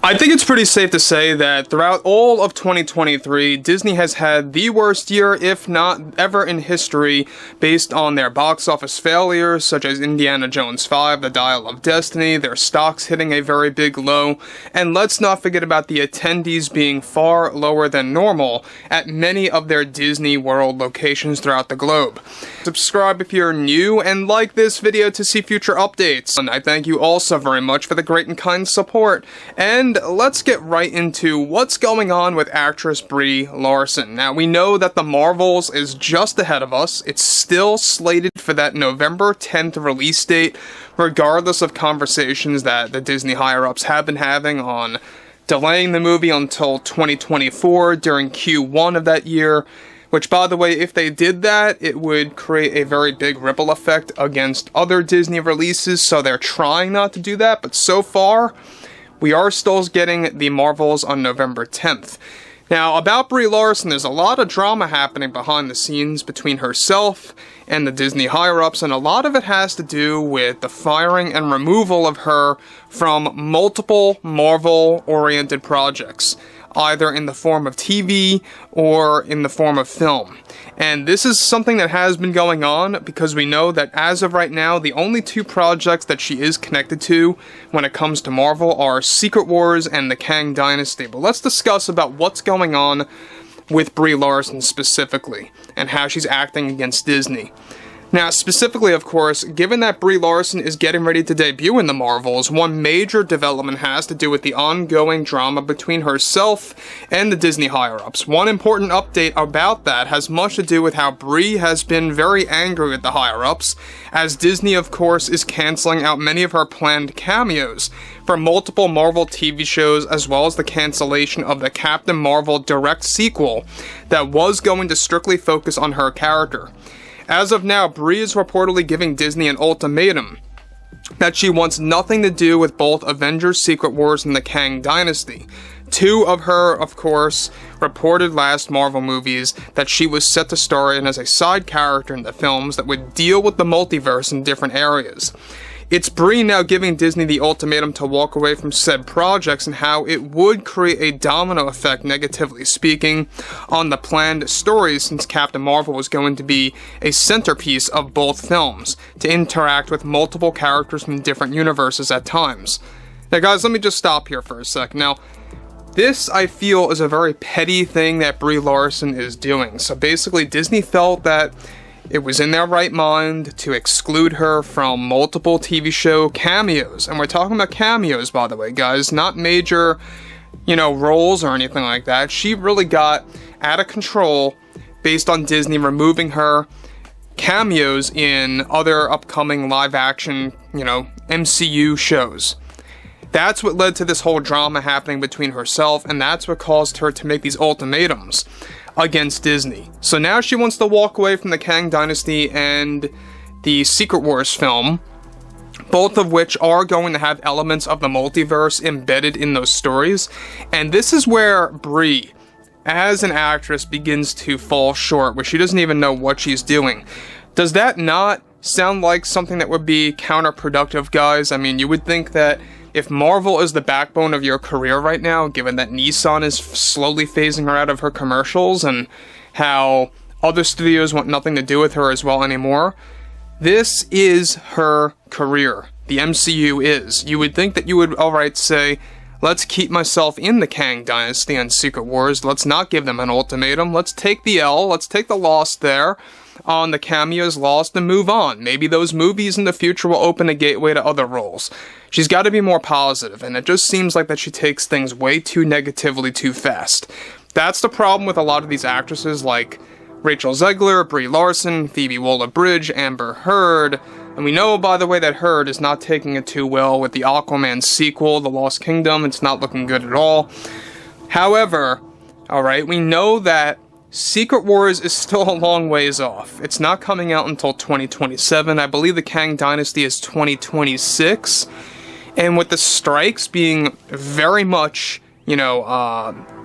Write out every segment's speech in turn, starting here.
I think it's pretty safe to say that throughout all of 2023, Disney has had the worst year, if not ever in history, based on their box office failures, such as Indiana Jones 5, The Dial of Destiny, their stocks hitting a very big low, and let's not forget about the attendees being far lower than normal at many of their Disney World locations throughout the globe. Subscribe if you're new, and like this video to see future updates. And I thank you all so very much for the great and kind support. And let's get right into what's going on with actress Brie Larson. Now, we know that The Marvels is just ahead of us. It's still slated for that November 10th release date, regardless of conversations that the Disney higher-ups have been having on delaying the movie until 2024 during Q1 of that year. Which, by the way, if they did that, it would create a very big ripple effect against other Disney releases, so they're trying not to do that, but so far, we are still getting The Marvels on November 10th. Now, about Brie Larson, there's a lot of drama happening behind the scenes between herself and the Disney higher-ups, and a lot of it has to do with the firing and removal of her from multiple Marvel-oriented projects, either in the form of TV or in the form of film. And this is something that has been going on because we know that as of right now, the only two projects that she is connected to when it comes to Marvel are Secret Wars and the Kang Dynasty. But let's discuss about what's going on with Brie Larson specifically and how she's acting against Disney. Now, specifically, of course, given that Brie Larson is getting ready to debut in the Marvels, one major development has to do with the ongoing drama between herself and the Disney higher-ups. One important update about that has much to do with how Brie has been very angry with the higher-ups, as Disney, of course, is canceling out many of her planned cameos for multiple Marvel TV shows, as well as the cancellation of the Captain Marvel direct sequel that was going to strictly focus on her character. As of now, Brie is reportedly giving Disney an ultimatum that she wants nothing to do with both Avengers Secret Wars and the Kang Dynasty. Two of her, of course, reported last Marvel movies that she was set to star in as a side character in the films that would deal with the multiverse in different areas. It's Brie now giving Disney the ultimatum to walk away from said projects and how it would create a domino effect, negatively speaking, on the planned stories, since Captain Marvel was going to be a centerpiece of both films, to interact with multiple characters from different universes at times. Now guys, let me just stop here for a sec. Now, this, I feel, is a very petty thing that Brie Larson is doing. So basically, Disney felt that it was in their right mind to exclude her from multiple TV show cameos. And we're talking about cameos, by the way, guys, not major, roles or anything like that. She really got out of control based on Disney removing her cameos in other upcoming live-action, MCU shows. That's what led to this whole drama happening between herself, and that's what caused her to make these ultimatums against Disney. So now she wants to walk away from the Kang Dynasty and the Secret Wars film, both of which are going to have elements of the multiverse embedded in those stories. And this is where Brie, as an actress, begins to fall short, where she doesn't even know what she's doing. Does that not sound like something that would be counterproductive, guys? I mean, you would think that if Marvel is the backbone of your career right now, given that Nissan is slowly phasing her out of her commercials and how other studios want nothing to do with her as well anymore, this is her career. The MCU is. You would think that you would, alright, say, let's keep myself in the Kang Dynasty and Secret Wars, let's not give them an ultimatum, let's take the L, let's take the loss there on the cameos lost and move on. Maybe those movies in the future will open a gateway to other roles. She's got to be more positive, and it just seems like that she takes things way too negatively too fast. That's the problem with a lot of these actresses like Rachel Zegler, Brie Larson, Phoebe Waller-Bridge, Amber Heard, and we know, by the way, that Heard is not taking it too well with the Aquaman sequel, The Lost Kingdom. It's not looking good at all. However, alright, we know that Secret Wars is still a long ways off. It's not coming out until 2027. I believe the Kang Dynasty is 2026. And with the strikes being very much,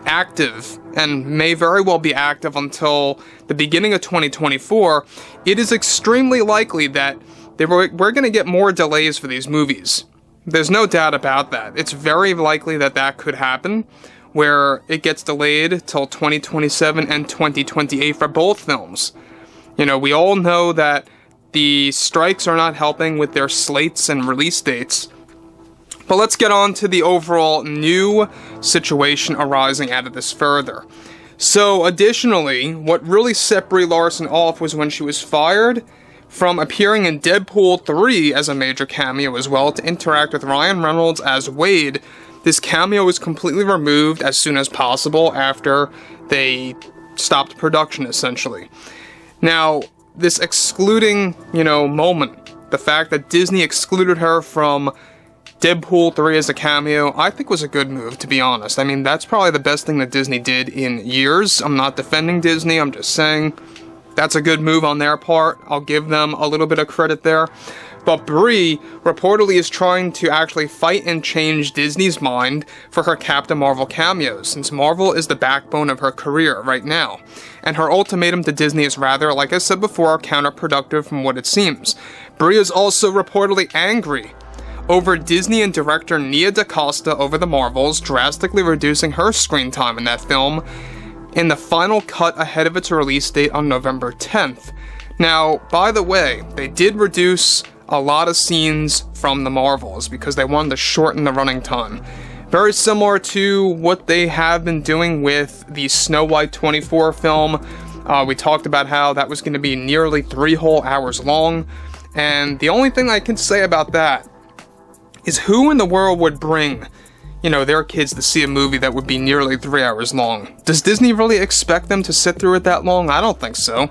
active, and may very well be active until the beginning of 2024, it is extremely likely that we're going to get more delays for these movies. There's no doubt about that. It's very likely that that could happen, where it gets delayed till 2027 and 2028 for both films. You know, we all know that the strikes are not helping with their slates and release dates. But let's get on to the overall new situation arising out of this further. So, additionally, what really set Brie Larson off was when she was fired from appearing in Deadpool 3 as a major cameo as well to interact with Ryan Reynolds as Wade. This cameo was completely removed as soon as possible after they stopped production, essentially. Now, this excluding, moment, the fact that Disney excluded her from Deadpool 3 as a cameo, I think was a good move, to be honest. I mean, that's probably the best thing that Disney did in years. I'm not defending Disney, I'm just saying that's a good move on their part. I'll give them a little bit of credit there. But Brie reportedly is trying to actually fight and change Disney's mind for her Captain Marvel cameos, since Marvel is the backbone of her career right now. And her ultimatum to Disney is rather, like I said before, counterproductive from what it seems. Brie is also reportedly angry over Disney and director Nia DaCosta over the Marvels, drastically reducing her screen time in that film in the final cut ahead of its release date on November 10th. Now, by the way, they did reduce a lot of scenes from the Marvels because they wanted to shorten the running time. Very similar to what they have been doing with the Snow White 24 film. We talked about how that was going to be nearly 3 whole hours long, and the only thing I can say about that is who in the world would bring, their kids to see a movie that would be nearly 3 hours long? Does Disney really expect them to sit through it that long? I don't think so.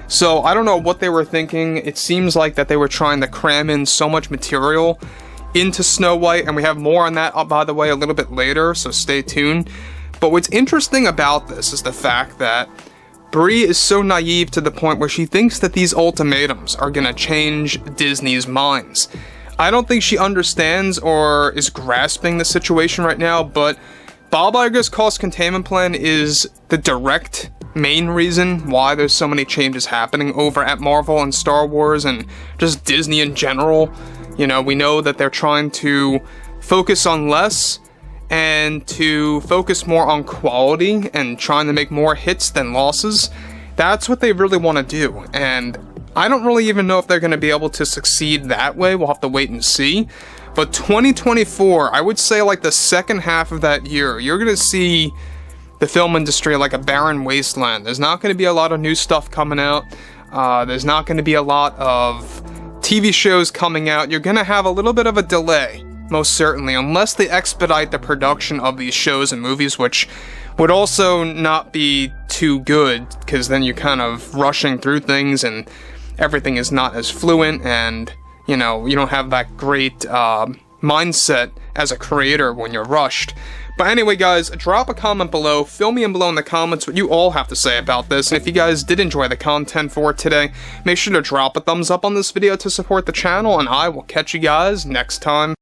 So, I don't know what they were thinking. It seems like that they were trying to cram in so much material into Snow White, and we have more on that, by the way, a little bit later, so stay tuned. But what's interesting about this is the fact that Brie is so naive to the point where she thinks that these ultimatums are gonna change Disney's minds. I don't think she understands or is grasping the situation right now, but Bob Iger's cost containment plan is the direct main reason why there's so many changes happening over at Marvel and Star Wars and just Disney in general. We know that they're trying to focus on less and to focus more on quality and trying to make more hits than losses. That's what they really want to do, and I don't really even know if they're going to be able to succeed that way. We'll have to wait and see. But 2024, I would say like the second half of that year, you're going to see the film industry like a barren wasteland. There's not going to be a lot of new stuff coming out. There's not going to be a lot of TV shows coming out. You're going to have a little bit of a delay, most certainly, unless they expedite the production of these shows and movies, which would also not be too good, because then you're kind of rushing through things and everything is not as fluent, and you don't have that great mindset as a creator when you're rushed. But anyway, guys, drop a comment below, fill me in below in the comments what you all have to say about this, and if you guys did enjoy the content for today, make sure to drop a thumbs up on this video to support the channel, and I will catch you guys next time.